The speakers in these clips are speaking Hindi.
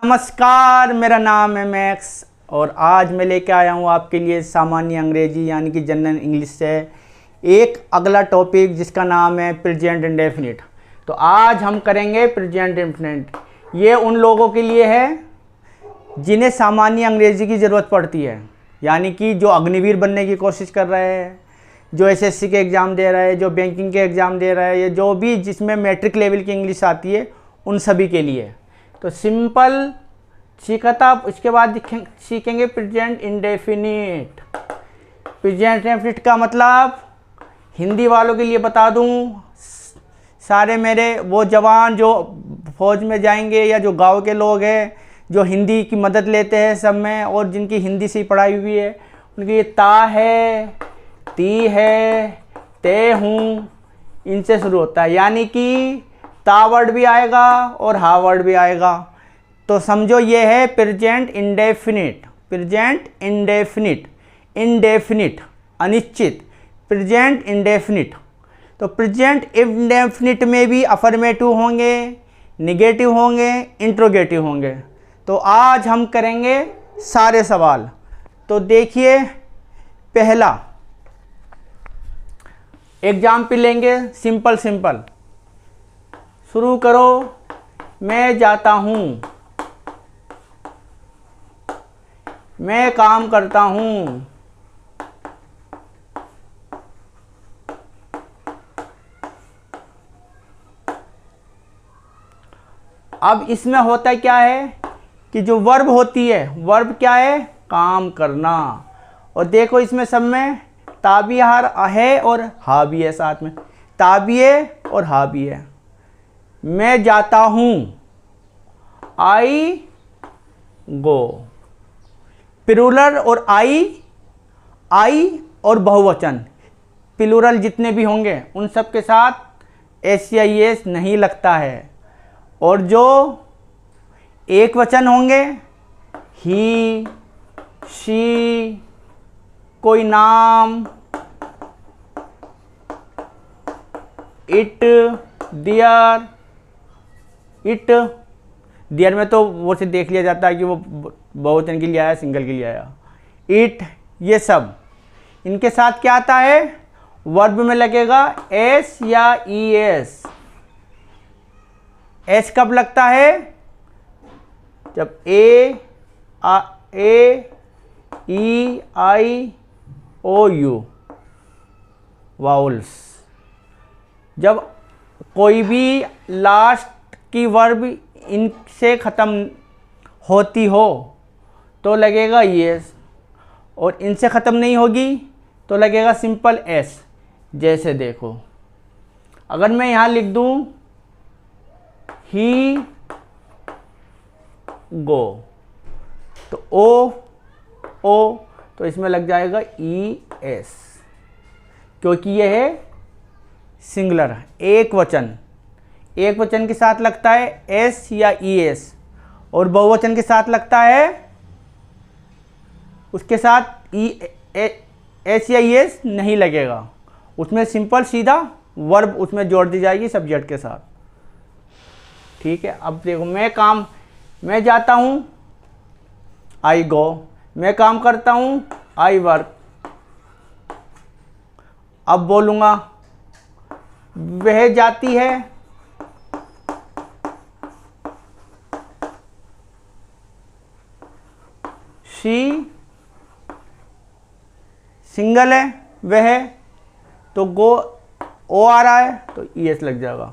नमस्कार, मेरा नाम है मैक्स और आज मैं लेके आया हूँ आपके लिए सामान्य अंग्रेजी यानी कि जनरल इंग्लिश से एक अगला टॉपिक जिसका नाम है प्रेजेंट इंडेफिनिट। तो आज हम करेंगे प्रेजेंट इंडेफिनिट। ये उन लोगों के लिए है जिन्हें सामान्य अंग्रेजी की ज़रूरत पड़ती है, यानी कि जो अग्निवीर बनने की कोशिश कर रहे हैं, जो एसएससी के एग्ज़ाम दे रहा है, जो बैंकिंग के एग्ज़ाम दे रहा है, या जो भी जिसमें मैट्रिक लेवल की इंग्लिश आती है, उन सभी के लिए। तो सिंपल सीखा था, उसके बाद सीखेंगे प्रेजेंट इंडेफिनिट। प्रेजेंट इंडेफिनिट का मतलब हिंदी वालों के लिए बता दूं, सारे मेरे वो जवान जो फौज में जाएंगे या जो गांव के लोग हैं जो हिंदी की मदद लेते हैं सब में और जिनकी हिंदी से पढ़ाई हुई है, उनके लिए ता है, ती है, ते हूँ, इनसे शुरू होता है। यानी कि ता वर्ड भी आएगा और हा वर्ड भी आएगा। तो समझो ये है present indefinite. Present indefinite, indefinite अनिश्चित, प्रेजेंट इंडेफिनिट। तो प्रेजेंट इंडेफिनिट में भी अफर्मेटिव होंगे, निगेटिव होंगे, इंट्रोगेटिव होंगे। तो आज हम करेंगे सारे सवाल। तो देखिए, पहला एग्जाम्पल लेंगे, सिंपल सिंपल शुरू करो। मैं जाता हूँ, मैं काम करता हूँ, अब इसमें होता क्या है कि जो वर्ब होती है, वर्ब क्या है, काम करना। और देखो इसमें सब में ता भी है और हा भी है, साथ में ता भी है और हा भी है। मैं जाता हूँ, आई गो। प्लूरल और आई और बहुवचन प्लूरल जितने भी होंगे उन सब के साथ एस या एस नहीं लगता है। और जो एक वचन होंगे, ही, शी, कोई नाम, इट, दियर। इट दियर में तो वो से देख लिया जाता है कि वो बहुवचन के लिए आया, सिंगल के लिए आया। इट, ये सब इनके साथ क्या आता है, वर्ब में लगेगा एस या ई एस। एस कब लगता है, जब ए ई आई ओ यू वाउल्स। जब कोई भी लास्ट की वर्ब इनसे ख़त्म होती हो तो लगेगा एस, और इनसे ख़त्म नहीं होगी तो लगेगा सिंपल एस। जैसे देखो, अगर मैं यहाँ लिख दूँ ही गो, तो ओ तो इसमें लग जाएगा ई एस, क्योंकि यह है सिंगुलर, एक वचन। एक वचन के साथ लगता है एस या ई एस, और बहुवचन के साथ लगता है उसके साथ एस या ई एस नहीं लगेगा। उसमें सिंपल सीधा वर्ब उसमें जोड़ दी जाएगी सब्जेक्ट के साथ। ठीक है, अब देखो, मैं जाता हूँ, आई गो। मैं काम करता हूँ, आई वर्क। अब बोलूँगा वह जाती है, शी, सिंगल है वह, तो गो ओ आ रहा है तो ई एस लग जाएगा।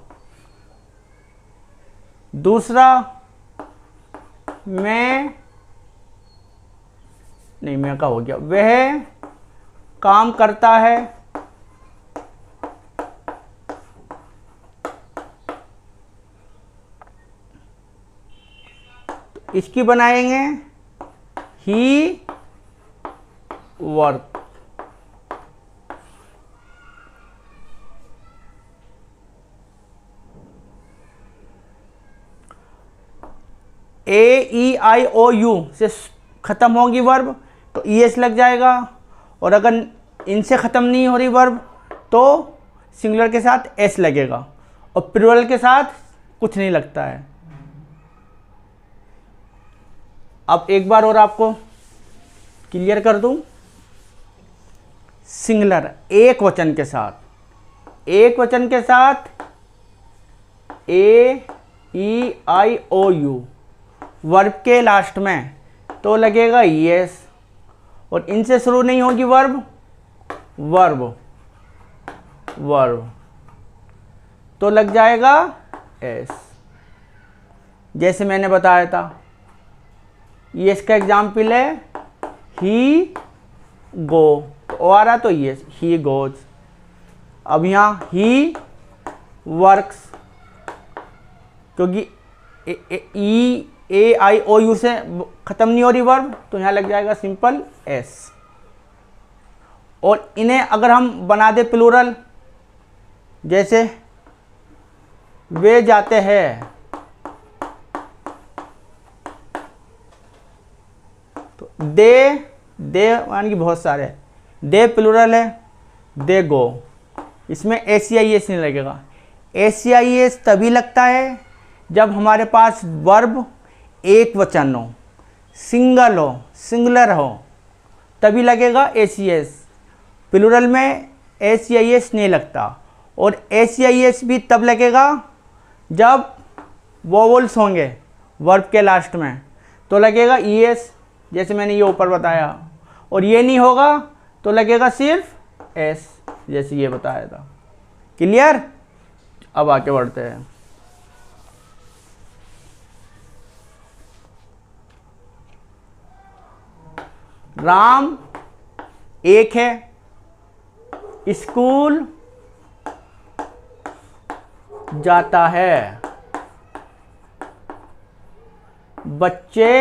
दूसरा, मैं का हो गया, वह काम करता है, तो इसकी बनाएंगे ही work. A E I O you से ख़त्म होगी वर्ब तो ई एस लग जाएगा, और अगर इनसे ख़त्म नहीं हो रही वर्ब तो सिंगुलर के साथ एस लगेगा, और प्लूरल के साथ कुछ नहीं लगता है। अब एक बार और आपको क्लियर कर दूं, सिंगुलर एक वचन के साथ, एक वचन के साथ AEIOU वर्ब के लास्ट में तो लगेगा ES, और इनसे शुरू नहीं होगी वर्ब, वर्ब तो लग जाएगा S। जैसे मैंने बताया था, ये इसका एग्जाम्पल है ही गो, तो ओ आ रहा तो ये ही गोज। अब यहाँ ही वर्क्स, क्योंकि AEIOU से ख़त्म नहीं हो रही वर्ब, तो यहाँ लग जाएगा सिंपल S। और इन्हें अगर हम बना दे प्लूरल, जैसे वे जाते हैं, तो दे यानी कि बहुत सारे, दे प्लूरल है, दे गो, इसमें ACIS नहीं लगेगा। ACIS तभी लगता है जब हमारे पास वर्ब एक वचन हो, सिंगल हो, सिंगुलर हो, तभी लगेगा ACIS। प्लूरल में ACIS नहीं लगता, और ACIS भी तब लगेगा जब वोवल्स होंगे वर्ब के लास्ट में, तो लगेगा ES, जैसे मैंने ये ऊपर बताया। और ये नहीं होगा तो लगेगा सिर्फ S, जैसे ये बताया था। क्लियर? अब आगे बढ़ते हैं। राम एक है, स्कूल जाता है, बच्चे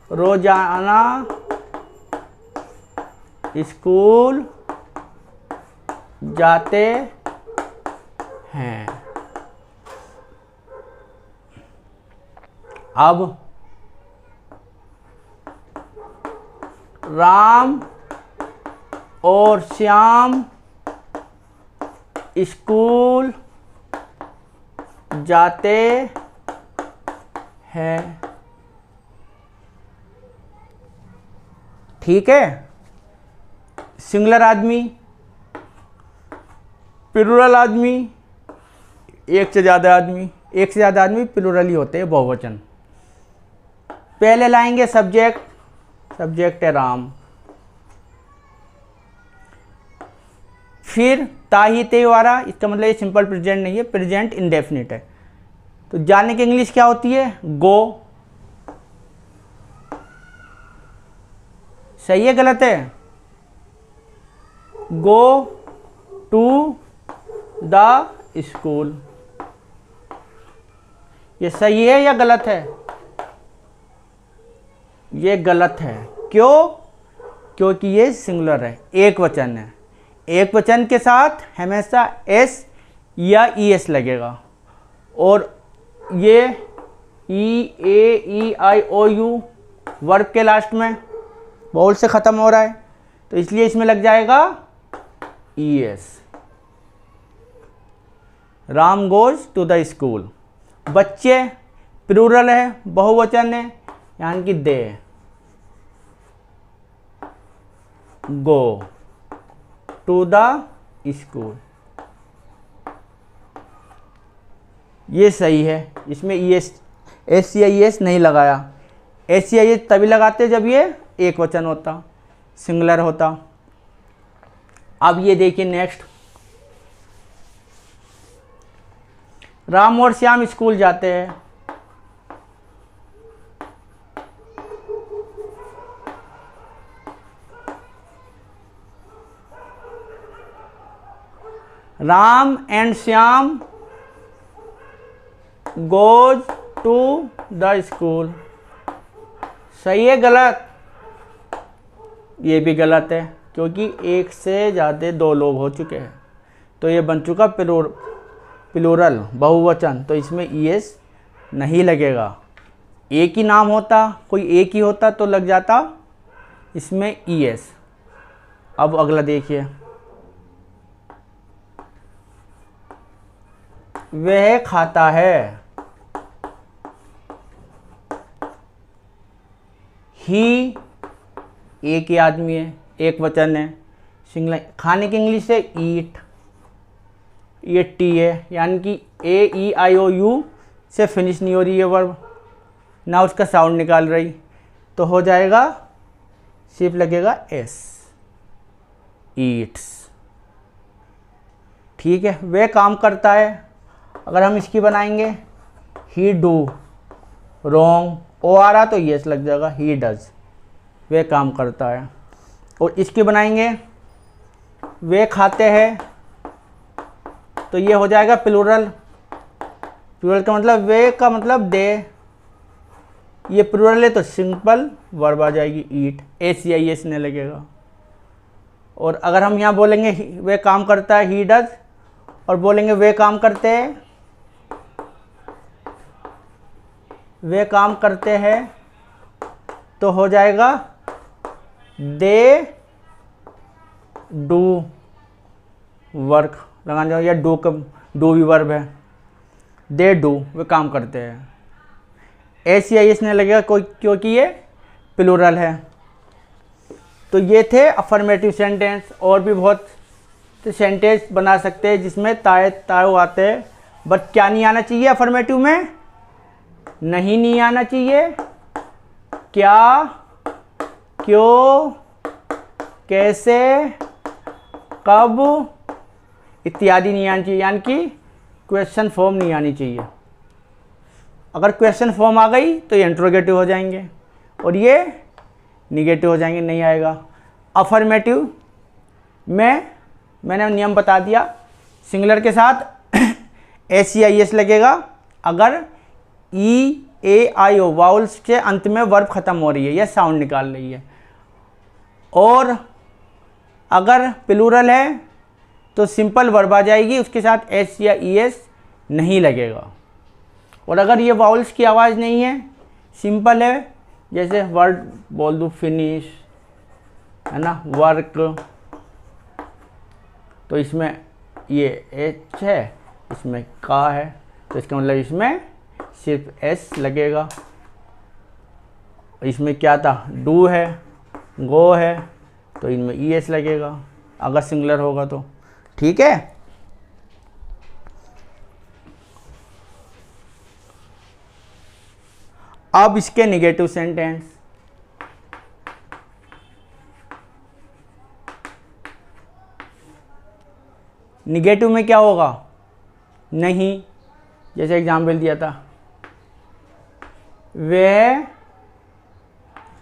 रोजाना स्कूल जाते हैं। अब राम और श्याम स्कूल जाते हैं। ठीक है, सिंगुलर आदमी, प्लूरल आदमी, एक से ज़्यादा आदमी प्लूरल ही होते हैं, बहुवचन। पहले लाएंगे सब्जेक्ट, सब्जेक्ट है राम, फिर ताही ते वाला, इसका मतलब ये सिंपल प्रेजेंट नहीं है, प्रेजेंट इंडेफिनिट है। तो जाने की इंग्लिश क्या होती है? गो। सही है गलत है? गो टू द स्कूल, ये सही है या गलत है? ये गलत है। क्यों? क्योंकि ये सिंगुलर है, एक वचन है। एक वचन के साथ हमेशा S या ES लगेगा, और ये EAEIOU वर्ब के लास्ट में वोवल से ख़त्म हो रहा है, तो इसलिए इसमें लग जाएगा ES। Ram goes to the school, बच्चे प्लूरल है, बहुवचन है, यानी कि they go to the school, ये सही है। इसमें ACIS नहीं लगाया। ACIS तभी लगाते जब ये एक वचन होता, सिंगुलर होता। अब ये देखिए नेक्स्ट, राम और श्याम स्कूल जाते हैं। Ram and Shyam goes to the school, सही है गलत? ये भी गलत है, क्योंकि एक से ज़्यादा दो लोग हो चुके हैं, तो ये बन चुका प्लूरल बहुवचन, तो इसमें ES नहीं लगेगा। एक ही नाम होता, कोई एक ही होता तो लग जाता इसमें ES। अब अगला देखिए, वह खाता है, ही एक ही आदमी है, एक वचन है, सिंगुलर। खाने की इंग्लिश है ईट, ये टी है, यानी कि ए ई आई ओ यू से फिनिश नहीं हो रही है वर्ब, ना उसका साउंड निकाल रही, तो हो जाएगा सिर्फ लगेगा एस, ईट्स। ठीक है, वह काम करता है। अगर हम इसकी बनाएंगे ही डू, रॉन्ग, ओ आ रहा तो यस लग जाएगा, ही डज, वे काम करता है। और इसकी बनाएंगे वे खाते हैं, तो ये हो जाएगा प्लूरल। प्लूरल का मतलब वे का मतलब दे, ये प्लूरल है तो सिंपल वर्ब आ जाएगी ईट, एस या एस ने लगेगा। और अगर हम यहाँ बोलेंगे वे काम करता है ही डज, और बोलेंगे वे काम करते हैं, वे काम करते हैं, तो हो जाएगा दे डू वर्क लगा जाओ, या डू भी वर्ब है, दे डू, वे काम करते हैं। एस या एस ने लगेगा कोई, क्योंकि ये प्लूरल है। तो ये थे अफर्मेटिव सेंटेंस। और भी बहुत सेंटेंस बना सकते हैं जिसमें ताए ताओ आते हैं, बट क्या नहीं आना चाहिए अफर्मेटिव में? नहीं आना चाहिए, क्या, क्यों, कैसे, कब इत्यादि नहीं आनी चाहिए, यानी कि क्वेश्चन फॉर्म नहीं आनी चाहिए। अगर क्वेश्चन फॉर्म आ गई तो ये इंट्रोगेटिव हो जाएंगे और ये निगेटिव हो जाएंगे, नहीं आएगा। अफर्मेटिव में मैंने नियम बता दिया, सिंगुलर के साथ एस या एस लगेगा अगर ई ए आई ओ वाउल्स के अंत में वर्ब खत्म हो रही है या साउंड निकाल रही है, और अगर प्लूरल है तो सिंपल वर्ब आ जाएगी, उसके साथ एस या ई एस नहीं लगेगा। और अगर ये वाउल्स की आवाज़ नहीं है, सिंपल है, जैसे वर्ड बोल दूँ फिनिश, है ना, वर्क, तो इसमें ये एच है, इसमें का है, तो इसका मतलब इसमें सिर्फ एस लगेगा। इसमें क्या था, डू है, गो है, तो इनमें ई एस लगेगा अगर सिंगुलर होगा तो। ठीक है, अब इसके निगेटिव सेंटेंस। निगेटिव में क्या होगा, नहीं, जैसे एग्जाम्पल दिया था, वह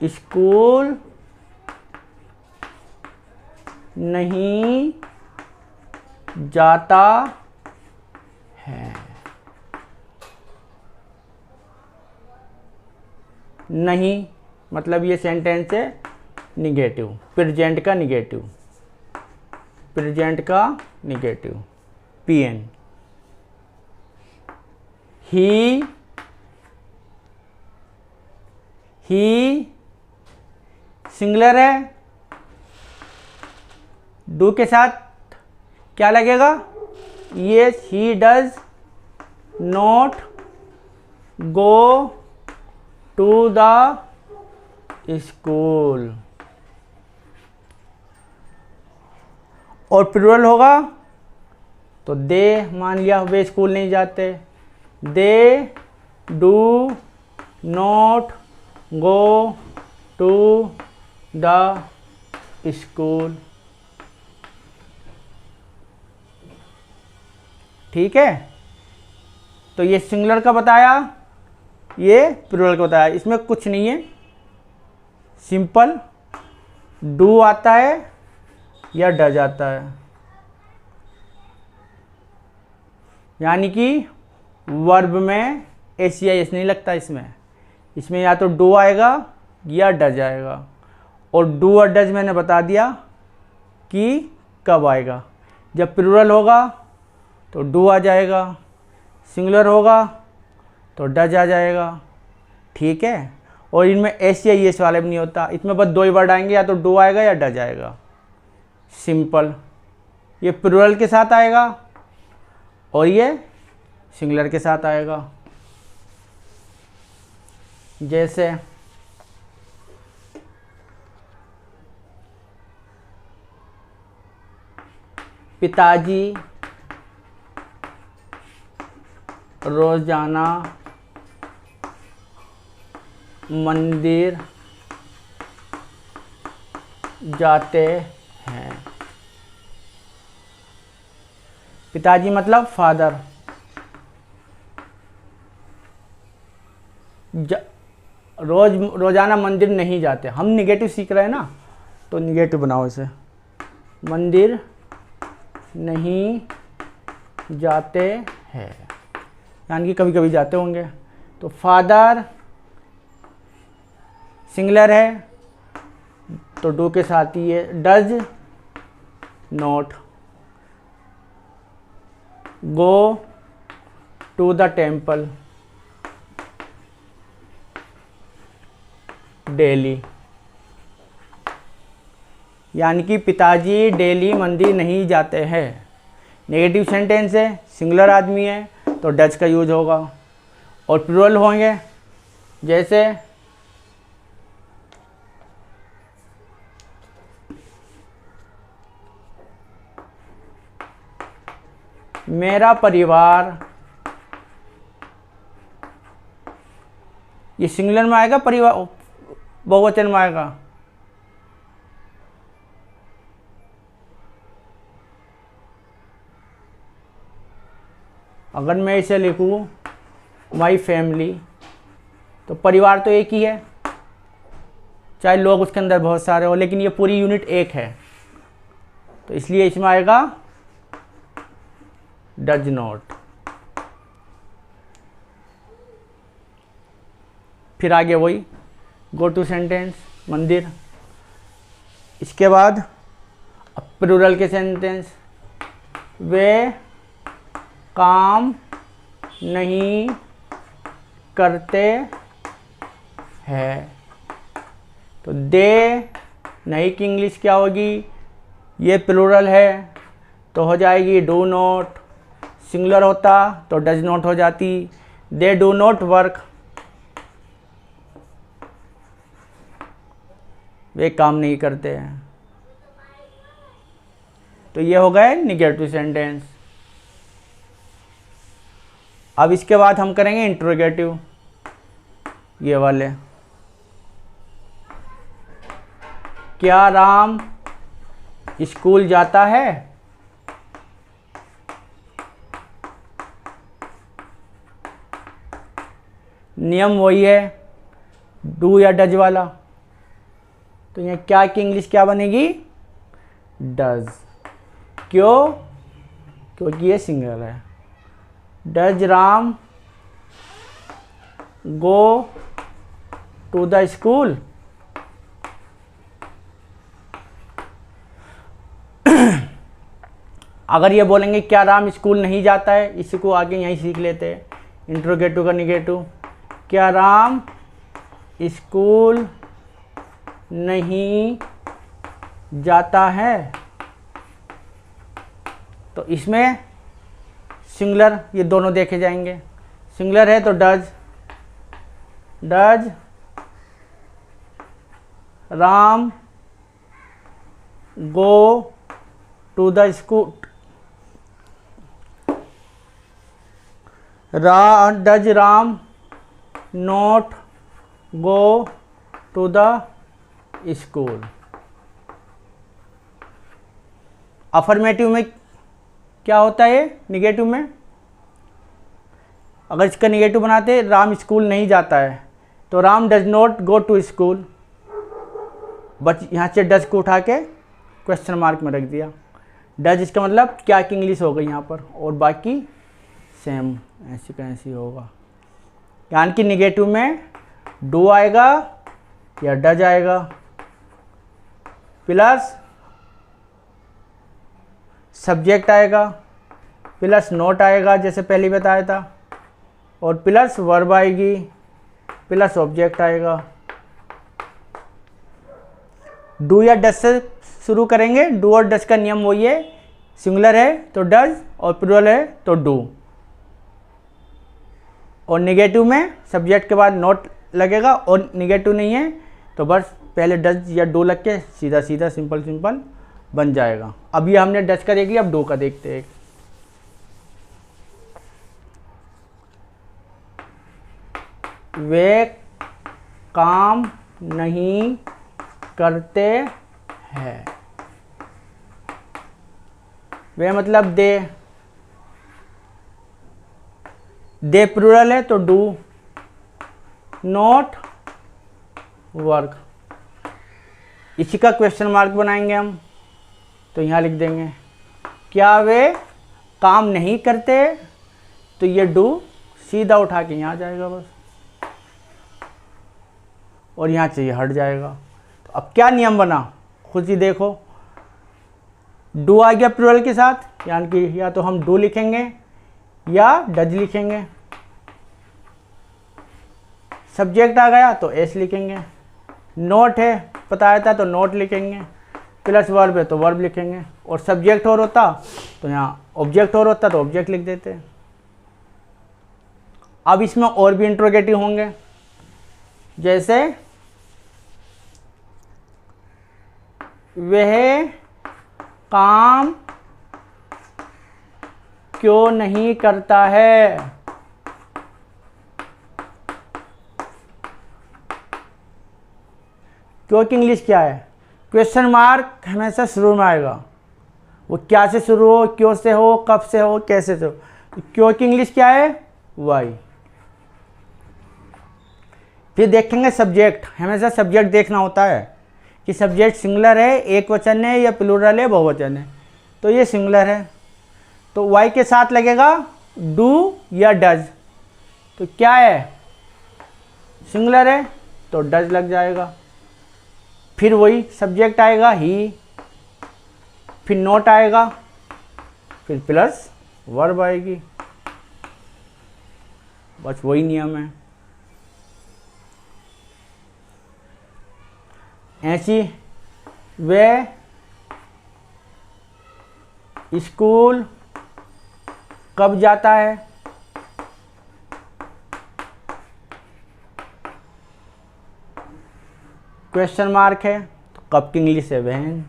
स्कूल नहीं जाता है। नहीं मतलब ये सेंटेंस है निगेटिव, प्रेजेंट का निगेटिव, प्रेजेंट का निगेटिव, पीएन। ही सिंगुलर है, डू के साथ क्या लगेगा, yes, he does not go to the school. और प्लूरल होगा तो दे, मान लिया वे स्कूल नहीं जाते, they do not go to the school. ठीक है, तो ये सिंगुलर का बताया, ये प्लूरल का बताया, इसमें कुछ नहीं है, सिंपल डू आता है या डज आता है, यानी कि वर्ब में एस या एस नहीं लगता इसमें या तो डू आएगा या डज आएगा। और डू और डज मैंने बता दिया कि कब आएगा, जब प्लूरल होगा तो डू आ जाएगा, सिंगुलर होगा तो डज आ जाएगा। ठीक है, और इनमें एस या एस वाले भी नहीं होता, इसमें बस दो ही वर्ड आएंगे, या तो डू आएगा या डज आएगा, सिंपल। ये प्लूरल के साथ आएगा और ये सिंगुलर के साथ आएगा। जैसे पिताजी रोजाना मंदिर जाते हैं। पिताजी मतलब फादर। रोजाना मंदिर नहीं जाते, हम निगेटिव सीख रहे हैं ना, तो निगेटिव बनाओ इसे। मंदिर नहीं जाते हैं यानी कि कभी कभी जाते होंगे। तो फादर सिंगुलर है तो डू के साथ ही है। Does not go to the temple daily, यानी कि पिताजी डेली मंदिर नहीं जाते हैं। नेगेटिव सेंटेंस है, सिंगुलर आदमी है तो डज का यूज होगा, और प्लूरल होंगे जैसे मेरा परिवार, ये सिंगुलर में आएगा, परिवार बहुवचन में आएगा। अगर मैं इसे लिखूं माई फैमिली, तो परिवार तो एक ही है, चाहे लोग उसके अंदर बहुत सारे हो, लेकिन ये पूरी यूनिट एक है, तो इसलिए इसमें आएगा डज नॉट। फिर आगे वही गो टू सेंटेंस, मंदिर। इसके बाद प्लूरल के सेंटेंस, वे काम नहीं करते हैं, तो दे नहीं की इंग्लिश क्या होगी, ये प्लूरल है तो हो जाएगी डू नॉट। सिंगुलर होता तो डज नॉट हो जाती, दे डू नॉट वर्क, वे काम नहीं करते हैं। तो ये हो गए निगेटिव सेंटेंस। अब इसके बाद हम करेंगे इंट्रोगेटिव, ये वाले। क्या राम स्कूल जाता है? नियम वही है, डू या डज वाला, तो यहाँ क्या की इंग्लिश क्या बनेगी, डज। क्यों? क्योंकि ये सिंगल है। Does Ram go to the school? अगर ये बोलेंगे क्या राम स्कूल नहीं जाता है, इसी को आगे यहीं सीख लेते हैं। इंट्रोगेटिव का निगेटिव, क्या राम स्कूल नहीं जाता है? तो इसमें सिंगुलर ये दोनों देखे जाएंगे। सिंगुलर है तो does, does Ram go to the school, does Ram not go to the school. Affirmative में क्या होता है, निगेटिव में अगर इसका निगेटिव बनाते राम स्कूल नहीं जाता है, तो Ram does not go to school, but यहाँ से डज को उठा के क्वेश्चन मार्क में रख दिया। डज इसका मतलब क्या की इंग्लिश हो गई यहाँ पर, और बाकी सेम ऐसी का ऐसी होगा। यानी कि निगेटिव में डू आएगा या डज आएगा, प्लस सब्जेक्ट आएगा, प्लस नोट आएगा जैसे पहले बताया था, और प्लस वर्ब आएगी, प्लस ऑब्जेक्ट आएगा। डू या डज से शुरू करेंगे। डू और डज का नियम वही है, सिंगुलर है तो डज और प्लूरल है तो डू। और निगेटिव में सब्जेक्ट के बाद नोट लगेगा, और निगेटिव नहीं है तो बस पहले डज या डू लग के सीधा सीधा सिंपल सिंपल बन जाएगा। अब ये हमने डज का देख लिया, अब डू का देखते हैं। वे काम नहीं करते हैं। वे मतलब दे प्लूरल है तो डू नॉट वर्क। इसी का क्वेश्चन मार्क बनाएंगे हम, तो यहाँ लिख देंगे क्या वे काम नहीं करते, तो ये डू सीधा उठा के यहाँ जाएगा बस, और यहाँ से ये हट जाएगा। तो अब क्या नियम बना, खुद ही देखो। डू आ गया प्लूरल के साथ, यानी कि या तो हम डू लिखेंगे या डज लिखेंगे। सब्जेक्ट आ गया तो एस लिखेंगे। नोट है पता था तो नोट लिखेंगे। प्लस वर्ब है तो वर्ब लिखेंगे। और सब्जेक्ट और होता तो यहाँ ऑब्जेक्ट और होता तो ऑब्जेक्ट लिख देते। अब इसमें और भी इंट्रोगेटिव होंगे, जैसे वह काम क्यों नहीं करता है। क्यों की इंग्लिश क्या है, क्वेश्चन मार्क हमेशा शुरू में आएगा। वो क्या से शुरू हो, क्यों से हो, कब से हो, कैसे से हो। तो क्यों की इंग्लिश क्या है, वाई। फिर देखेंगे सब्जेक्ट, हमेशा सब्जेक्ट देखना होता है कि सब्जेक्ट सिंगुलर है, एक वचन है, या प्लूरल है, बहुवचन है। तो ये सिंगुलर है तो वाई के साथ लगेगा डू या डज। तो क्या है, सिंगुलर है तो डज लग जाएगा। फिर वही सब्जेक्ट आएगा ही, फिर नोट आएगा, फिर प्लस वर्ब आएगी। बस वही नियम है। ऐसी वे स्कूल कब जाता है, क्वेश्चन मार्क है तो कब की इंग्लिश है व्हेन।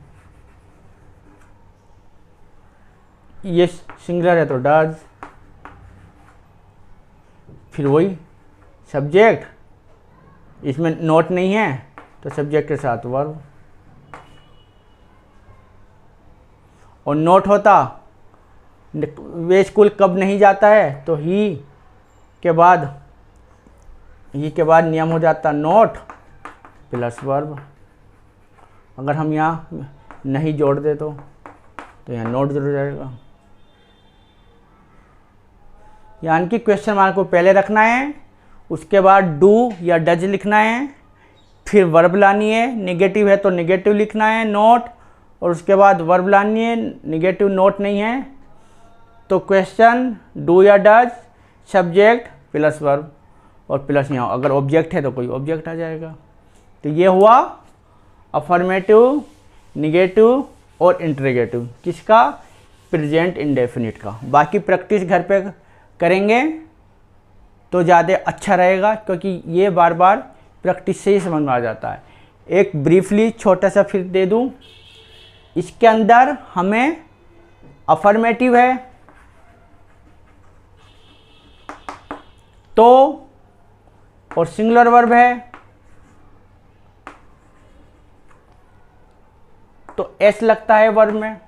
ये सिंगुलर है तो डज। फिर वही सब्जेक्ट, इसमें नोट नहीं है तो सब्जेक्ट के साथ वर्ब। और नोट होता वे स्कूल कब नहीं जाता है तो ही के बाद नियम हो जाता नोट प्लस वर्ब। अगर हम यहाँ नहीं जोड़ दे तो यहाँ नोट जुड़ जाएगा। यानी कि क्वेश्चन मार्क को पहले रखना है, उसके बाद डू या डज लिखना है, फिर वर्ब लानी है, निगेटिव है तो निगेटिव लिखना है नोट, और उसके बाद वर्ब लानी है, निगेटिव नोट नहीं है तो क्वेश्चन डू या डज, सब्जेक्ट प्लस वर्ब, और प्लस यहाँ अगर ऑब्जेक्ट है तो कोई ऑब्जेक्ट आ जाएगा। तो ये हुआ अफर्मेटिव, निगेटिव और इंटरोगेटिव किसका, प्रेजेंट इंडेफिनिट का। बाकी प्रैक्टिस घर पे करेंगे तो ज़्यादा अच्छा रहेगा, क्योंकि ये बार बार प्रैक्टिस से ही समझ में आ जाता है। एक ब्रीफली छोटा सा फिर दे दूँ, इसके अंदर हमें अफर्मेटिव है तो, और सिंगुलर वर्ब है तो एस लगता है वर्ब में,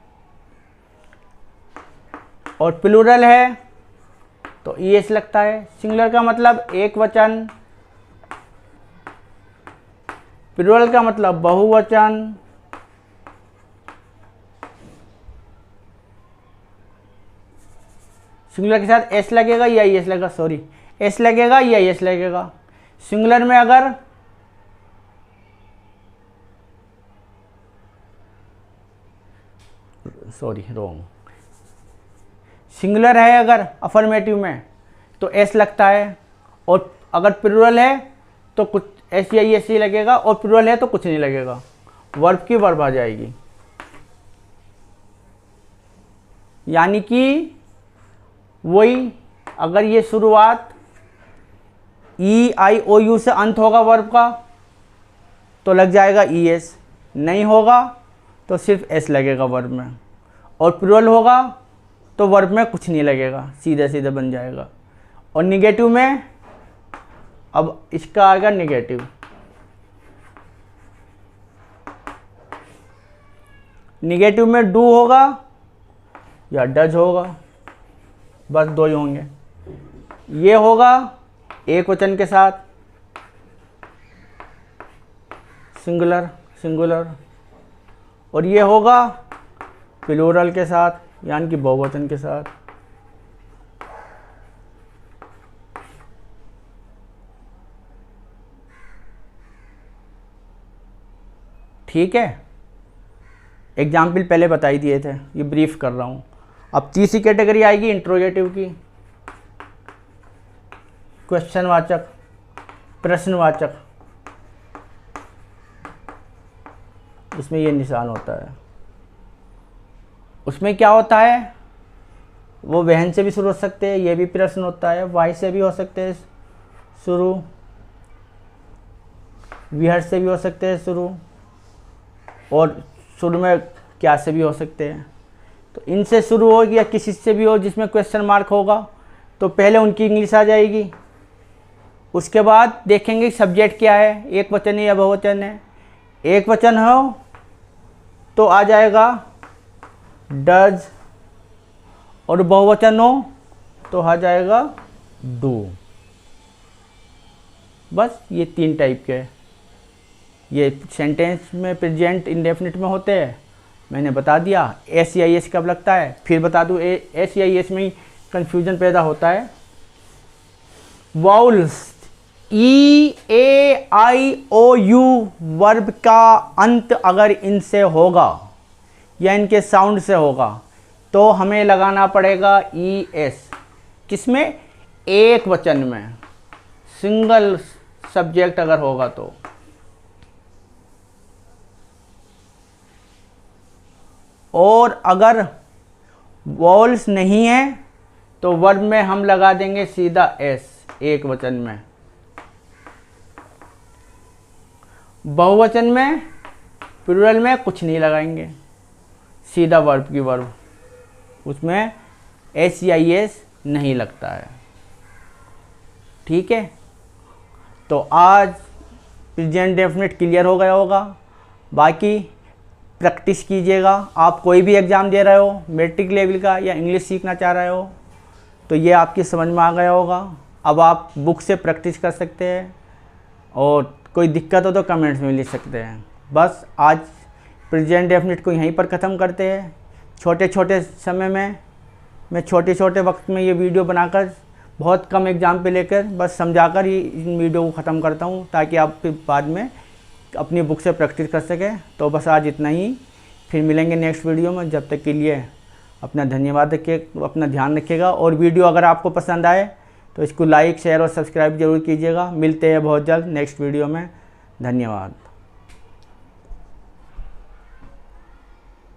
और प्लूरल है तो ई एस लगता है। सिंगुलर का मतलब एक वचन, प्लूरल का मतलब बहुवचन, सिंगुलर के साथ एस लगेगा या ई एस लगेगा, सॉरी एस लगेगा या एस लगेगा। सिंगुलर में अगर सिंगुलर है अगर अफर्मेटिव में तो एस लगता है, और अगर प्लूरल है तो कुछ एस या एस ही लगेगा, और प्लूरल है तो कुछ नहीं लगेगा, वर्ब की वर्ब आ जाएगी। यानी कि वही अगर ये शुरुआत ई आई ओ यू से अंत होगा वर्ब का तो लग जाएगा ई एस, नहीं होगा तो सिर्फ एस लगेगा वर्ब में, और प्लूरल होगा तो वर्ब में कुछ नहीं लगेगा, सीधे सीधे बन जाएगा। और निगेटिव में, अब इसका आएगा निगेटिव, निगेटिव में डू होगा या डज होगा, बस दो ही होंगे। ये होगा एक वचन के साथ, सिंगुलर सिंगुलर, और ये होगा प्लूरल के साथ, यानी कि बहुवचन के साथ। ठीक है, एग्जाम्पल पहले बता ही दिए थे, ये ब्रीफ कर रहा हूँ। अब तीसरी कैटेगरी आएगी इंट्रोगेटिव की, क्वेश्चनवाचक, प्रश्नवाचक। इसमें ये निशान होता है। उसमें क्या होता है, वो वहन से भी शुरू हो सकते हैं, ये भी प्रश्न होता है, वाई से भी हो सकते हैं शुरू, विहर से भी हो सकते हैं शुरू, और शुरू में क्या से भी हो सकते हैं। तो इनसे शुरू हो या किसी से भी हो जिसमें क्वेश्चन मार्क होगा, तो पहले उनकी इंग्लिश आ जाएगी। उसके बाद देखेंगे सब्जेक्ट क्या है, एक वचन है या बहुवचन है। एक वचन हो तो आ जाएगा डज, और बहुवचन हो तो आ जाएगा डू। बस ये तीन टाइप के, ये सेंटेंस में प्रेजेंट इंडेफिनिट में होते हैं, मैंने बता दिया। एस या एस कब लगता है फिर बता दूँ, एस या एस में ही कन्फ्यूजन पैदा होता है। Vowels E A I O U verb का अंत अगर इनसे होगा या इनके साउंड से होगा तो हमें लगाना पड़ेगा ई एस। किसमें, एक वचन में, सिंगल सब्जेक्ट अगर होगा तो। और अगर वॉल्स नहीं है तो वर्ब में हम लगा देंगे सीधा एस, एक वचन में। बहुवचन में, प्लूरल में कुछ नहीं लगाएंगे, सीधा वर्ब की वर्ब, उसमें एस या एस नहीं लगता है। ठीक है, तो आज प्रेजेंट डेफिनेट क्लियर हो गया होगा। बाकी प्रैक्टिस कीजिएगा। आप कोई भी एग्ज़ाम दे रहे हो, मैट्रिक लेवल का या इंग्लिश सीखना चाह रहे हो, तो ये आपकी समझ में आ गया होगा। अब आप बुक से प्रैक्टिस कर सकते हैं, और कोई दिक्कत हो तो कमेंट्स में लिख सकते हैं। बस आज प्रेजेंट डेफिनेट को यहीं पर ख़त्म करते हैं। छोटे छोटे समय में, मैं छोटे छोटे वक्त में ये वीडियो बनाकर, बहुत कम एग्ज़ाम पे लेकर बस समझाकर ही इन वीडियो को ख़त्म करता हूँ, ताकि आप फिर बाद में अपनी बुक से प्रैक्टिस कर सकें। तो बस आज इतना ही, फिर मिलेंगे नेक्स्ट वीडियो में। जब तक के लिए अपना धन्यवाद रखिए, अपना ध्यान रखिएगा। और वीडियो अगर आपको पसंद आए तो इसको लाइक, शेयर और सब्सक्राइब जरूर कीजिएगा। मिलते हैं बहुत जल्द नेक्स्ट वीडियो में। धन्यवाद।